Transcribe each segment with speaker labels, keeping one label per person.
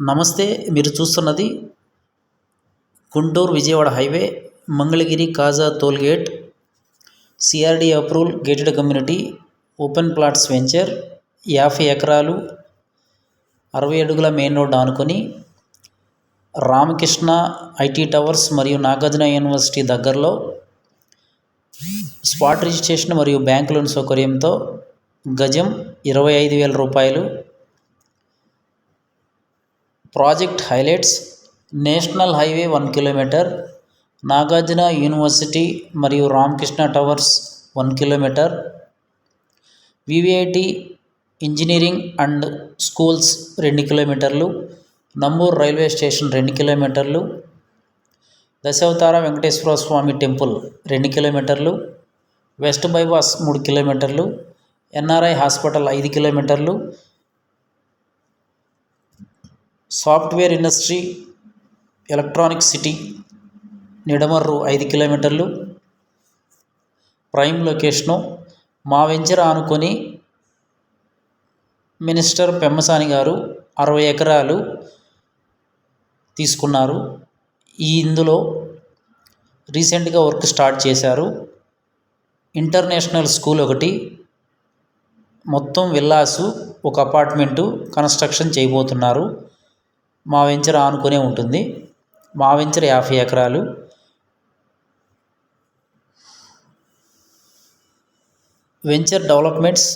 Speaker 1: నమస్తే. మీరు చూస్తున్నది Guntur Vijayawada highway Mangalagiri Kaza toll gate CRD approval gated community open plots venture 50 ఎకరాలు 60 అడుగుల మెయిన్ రోడ్ ఆనుకొని రామకృష్ణ ఐటీ టవర్స్ మరియు నాగార్జున యూనివర్సిటీ దగ్గరలో స్పాట్ రిజిస్ట్రేషన్ మరియు బ్యాంక్ లోన్ సౌకర్యంతో గజం 25,000 రూపాయలు. Project highlights: national highway 1 kilometre, Nagarjuna university మరియు Ramakrishna towers 1 kilometre, VVIT engineering and schools 2 కిలోమీటర్లు, నంబూరు రైల్వే స్టేషన్ 2 కిలోమీటర్లు, దశావతార వెంకటేశ్వర స్వామి టెంపుల్ 2 కిలోమీటర్లు, వెస్ట్ బైపాస్ 3 కిలోమీటర్లు, ఎన్ఆర్ఐ హాస్పిటల్ 5 కిలోమీటర్లు, software industry electronic city Nidamarru 5 కిలోమీటర్లు. ప్రైమ్ లొకేషను మా వెంచర్ ఆనుకొని మినిస్టర్ పెమ్మసాని గారు 60 ఎకరాలు తీసుకున్నారు. ఇందులో రీసెంట్గా వర్క్ స్టార్ట్ చేశారు. ఇంటర్నేషనల్ స్కూల్ ఒకటి, మొత్తం విల్లాసు, ఒక అపార్ట్మెంటు కన్స్ట్రక్షన్ చేయబోతున్నారు. మా వెంచర్ ఆనుకునే ఉంటుంది. మా వెంచర్ 50 ఎకరాలు. Venture developments: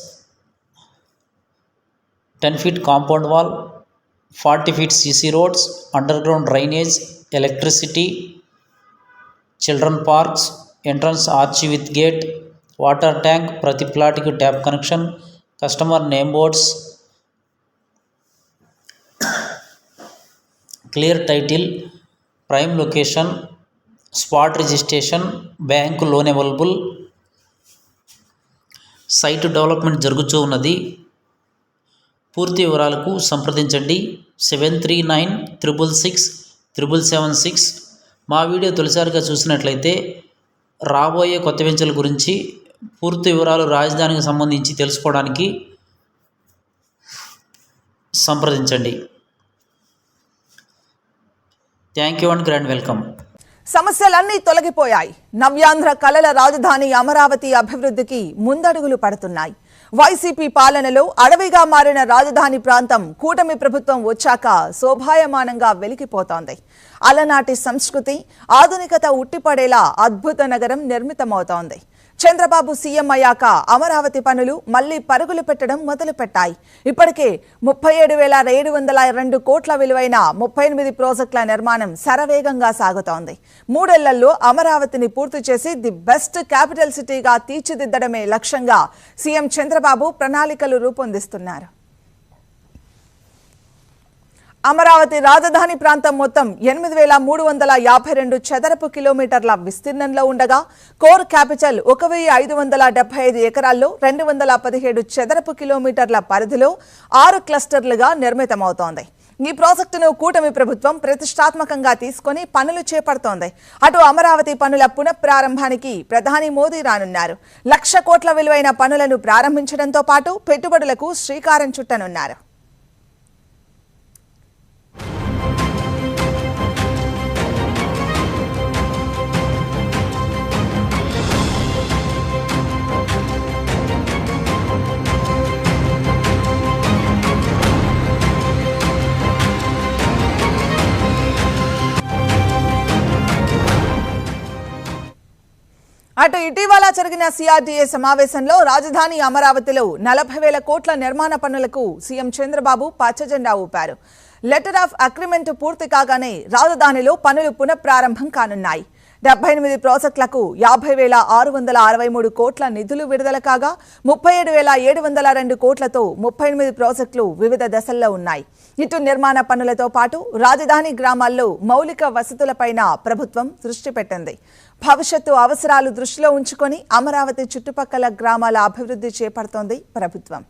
Speaker 1: 10 feet compound wall, 40 feet CC roads, underground drainage, electricity, children parks, entrance arch with gate, water tank, ప్రతి ప్లాట్కి tap connection, customer name boards, clear title, prime location, spot registration, bank loan available. Site development జరుగుతూ ఉన్నది. పూర్తి వివరాలకు సంప్రదించండి 7396667776. మా video తొలిసారిగా చూసినట్లయితే రాబోయే కొత్త వెంచర్ల గురించి పూర్తి వివరాలు రాజధానికి సంబంధించి తెలుసుకోవడానికి సంప్రదించండి. Thank you and grand welcome.
Speaker 2: సమస్యలన్నీ తొలగిపోయాయి. నవ్యాంధ్ర కలల రాజధాని అమరావతి అభివృద్ధికి ముందడుగులు పడుతున్నాయి. వైసీపీ పాలనలో అడవిగా మారిన రాజధాని ప్రాంతం కూటమి ప్రభుత్వం వచ్చాక శోభాయమానంగా వెలిగిపోతోంది. అలనాటి సంస్కృతి, ఆధునికత ఉట్టిపడేలా అద్భుత నగరం నిర్మితమవుతోంది. చంద్రబాబు సీఎం అయ్యాక అమరావతి పనులు మళ్లీ పరుగులు పెట్టడం మొదలుపెట్టాయి. ఇప్పటికే 37,702 కోట్ల విలువైన 38 ప్రాజెక్టుల నిర్మాణం శరవేగంగా సాగుతోంది. 3 ఏళ్లలో అమరావతిని పూర్తి చేసి ది బెస్ట్ క్యాపిటల్ సిటీగా తీర్చిదిద్దడమే లక్ష్యంగా సీఎం చంద్రబాబు ప్రణాళికలు రూపొందిస్తున్నారు. అమరావతి రాజధాని ప్రాంతం మొత్తం 8,352 చదరపు కిలోమీటర్ల విస్తీర్ణంలో ఉండగా కోర్ క్యాపిటల్ 1,575 ఎకరాల్లో 217 చదరపు కిలోమీటర్ల పరిధిలో 6 క్లస్టర్లుగా నిర్మితమవుతోంది. ఈ ప్రాజెక్టును కూటమి ప్రభుత్వం ప్రతిష్టాత్మకంగా తీసుకుని పనులు చేపడుతోంది. అటు అమరావతి పనుల పునఃప్రారంభానికి ప్రధాని మోదీ రానున్నారు. 1,00,000 కోట్ల విలువైన పనులను ప్రారంభించడంతో పాటు పెట్టుబడులకు శ్రీకారం చుట్టనున్నారు. అటు ఇటీవల జరిగిన సిఆర్డీఏ సమావేశంలో రాజధాని అమరావతిలో 40,000 కోట్ల నిర్మాణ పనులకు సీఎం చంద్రబాబు పచ్చజెండా ఊపారు. లెటర్ ఆఫ్ అగ్రిమెంట్ పూర్తి కాగానే రాజధానిలో పనులు పునఃప్రారంభం కానున్నాయి. 78 ప్రాజెక్టులకు 50,663 కోట్ల నిధులు విడుదల కాగా 37,702 కోట్లతో 38 ప్రాజెక్టులు వివిధ దశల్లో ఉన్నాయి. ఇటు నిర్మాణ పనులతో పాటు రాజధాని గ్రామాల్లో మౌలిక వసతులపైన ప్రభుత్వం దృష్టి పెట్టింది. భవిష్యత్తు అవసరాలు దృష్టిలో ఉంచుకొని అమరావతి చుట్టుపక్కల గ్రామాల అభివృద్ధి చేపడుతోంది ప్రభుత్వం.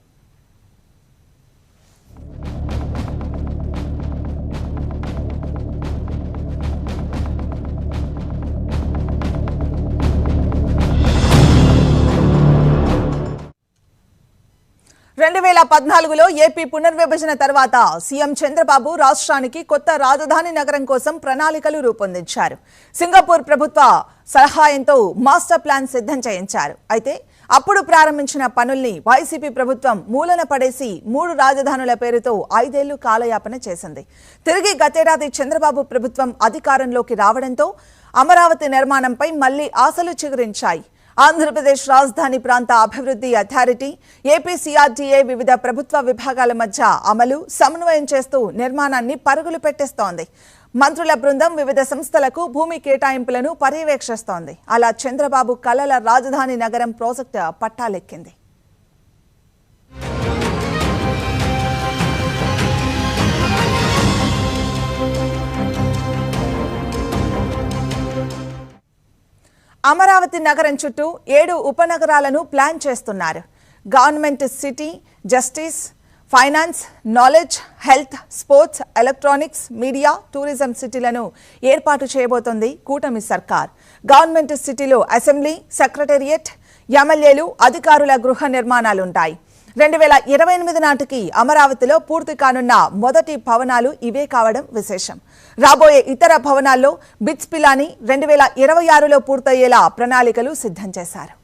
Speaker 2: 2014లో ఏపీ పునర్విభజన తర్వాత సీఎం చంద్రబాబు రాష్ట్రానికి కొత్త రాజధాని నగరం కోసం ప్రణాళికలు రూపొందించారు. సింగపూర్ ప్రభుత్వ సహాయంతో మాస్టర్ ప్లాన్ సిద్ధం చేయించారు. అయితే అప్పుడు ప్రారంభించిన పనుల్ని వైసీపీ ప్రభుత్వం మూలన పడేసి 3 రాజధానుల పేరుతో 5 ఏళ్లు కాలయాపన చేసింది. తిరిగి గతేడాది చంద్రబాబు ప్రభుత్వం అధికారంలోకి రావడంతో అమరావతి నిర్మాణంపై మళ్లీ ఆశలు చిగురించాయి. ఆంధ్రప్రదేశ్ రాజధాని ప్రాంత అభివృద్ధి అథారిటీ, ఏపీ సిఆర్డీఏ వివిధ ప్రభుత్వ విభాగాల మధ్య అమలు, సమన్వయం చేస్తూ నిర్మాణాన్ని పరుగులు పెట్టిస్తోంది. మంత్రుల బృందం వివిధ సంస్థలకు భూమి కేటాయింపులను పర్యవేక్షిస్తోంది. అలా చంద్రబాబు కలల రాజధాని నగరం ప్రాజెక్టు పట్టాలెక్కింది. అమరావతి నగరం చుట్టూ 7 ఉపనగరాలను ప్లాన్ చేస్తున్నారు. Government city, justice, finance, knowledge, health, sports, electronics, media, tourism సిటీలను ఏర్పాటు చేయబోతోంది కూటమి సర్కార్. గవర్నమెంట్ సిటీలో అసెంబ్లీ, సెక్రటేరియట్, ఎమ్మెల్యేలు, అధికారుల గృహ నిర్మాణాలుంటాయి. 2028 నాటికి అమరావతిలో పూర్తి కానున్న మొదటి భవనాలు ఇవే కావడం విశేషం. రాబోయే ఇతర భవనాల్లో బిట్స్ పిలాని 2026లో పూర్తయ్యేలా ప్రణాళికలు సిద్ధం చేశారు.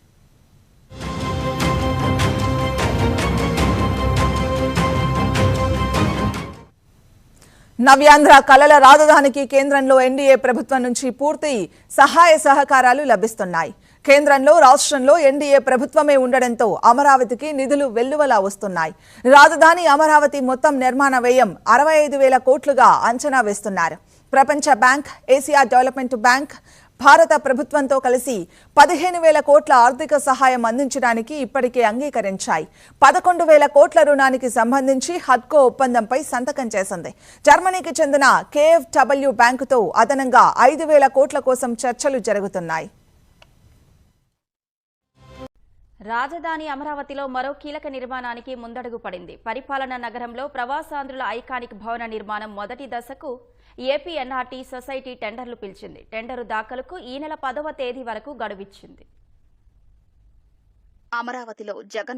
Speaker 2: నవ్యాంధ్ర కలల రాజధానికి కేంద్రంలో ఎన్డీఏ ప్రభుత్వం నుంచి పూర్తి సహాయ సహకారాలు లభిస్తున్నాయి. కేంద్రంలో, రాష్ట్రంలో ఎన్డీఏ ప్రభుత్వమే ఉండడంతో అమరావతికి నిధులు వెల్లువలా వస్తున్నాయి. రాజధాని అమరావతి మొత్తం నిర్మాణ వ్యయం 65,000 కోట్లుగా అంచనా వేస్తున్నారు. ప్రపంచ బ్యాంక్, ఏసియా డెవలప్మెంట్ బ్యాంక్ భారత ప్రభుత్వంతో కలిసి 15,000 కోట్ల ఆర్థిక సహాయం అందించడానికి ఇప్పటికే అంగీకరించాయి. 11,000 కోట్ల రుణానికి సంబంధించి హడ్కో ఒప్పందంపై సంతకం చేసింది. జర్మనీకి చెందిన కేఎఫ్డబ్ల్యూ బ్యాంకుతో అదనంగా 5,000 కోట్ల కోసం చర్చలు జరుగుతున్నాయి.
Speaker 3: రాజధాని అమరావతిలో మరో కీలక నిర్మాణానికి ముందడుగు పడింది. పరిపాలనా నగరంలో ప్రవాసాంధ్రుల ఐకానిక్ భవన నిర్మాణం మొదటి దశకు ఏపీ ఎన్ఆర్టీ సొసైటీ టెండర్లు పిలిచింది. టెండరు దాఖలుకు ఈ నెల 10వ తేదీ వరకు గడువిచ్చింది.
Speaker 4: అమరావతిలో జగన్